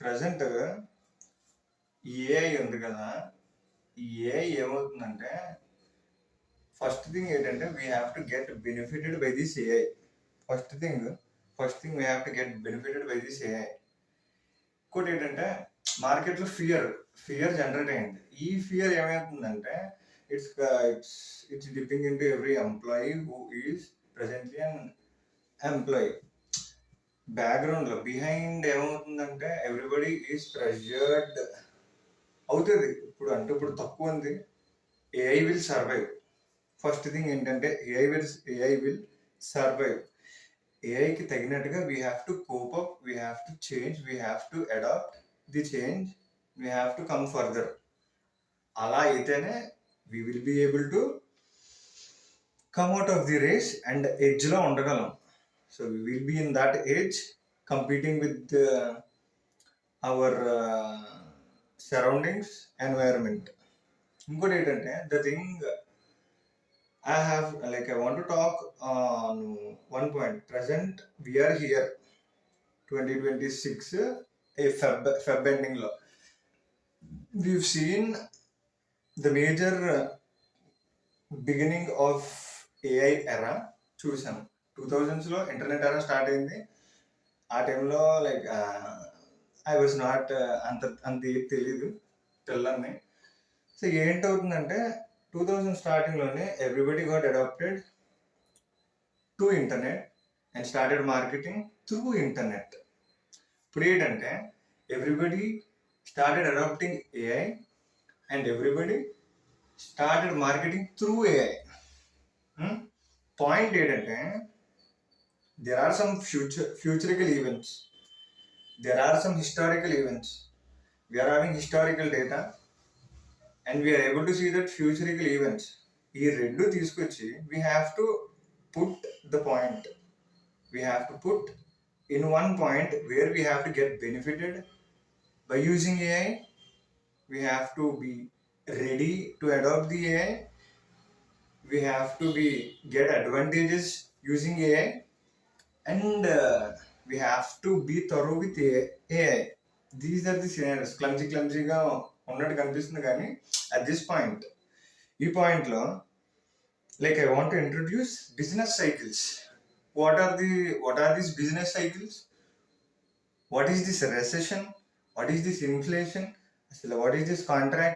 Present AI ఉంది కదా, ఈ ఏఐ ఏమవుతుందంటే ఫస్ట్ థింగ్ ఏంటంటే we have to get benefited by this AI. First thing we have to get benefited by this AI. ఇంకోటి ఏంటంటే మార్కెట్లో ఫియర్ జనరేట్ అయింది. ఈ ఫియర్ ఏమవుతుందంటే it's it's it's dipping in to every employee who is presently an employee. బ్యాక్గ్రౌండ్లో behind ఏమవుతుందంటే everybody is ప్రెషర్డ్ అవుతుంది. ఇప్పుడు తక్కువ ఉంది, AI will survive. First thing ఏంటంటే ఏఐ విల్ సర్వైవ్. ఏఐకి తగినట్టుగా we have to cope up, we have to change, we have to adapt the change, we have to come further. అలా అయితేనే we will be able to come out of the race and ఎడ్జ్లో ఉండగలం. So we will be in that age competing with our surroundings, environment. ఇంకోటి ఏంటంటే the thing I want to talk on one point. Present we are here 2026 Feb ending లో we've seen the major beginning of AI era. చూసాం 2000s లో internet ఎరా start అయింది. ఆ టైంలో I was not అంత తెలీదు తెల్లని. సో ఏంటవుతుందంటే 2000 స్టార్టింగ్లోనే everybody got adapted to internet and started marketing through internet. ఇప్పుడు ఏంటంటే everybody started adapting AI and everybody started marketing through AI. Point ఏంటంటే there are some futurical events, there are some historical events. We are having historical data and we are able to see that futurical events. ఈ రెండు తీసుకొచ్చి we have to put the point, we have to put in one point where we have to get benefited by using AI. We have to be ready to adopt the AI, we have to get advantages using AI, and we have to be thorough with AI. These are the scenarios. క్లమ్జీగా ఉన్నట్టు కనిపిస్తుంది కానీ at this point, ఈ పాయింట్లో I want to introduce business cycles. What are these business cycles? What is this recession? What is this inflation? What is this contract?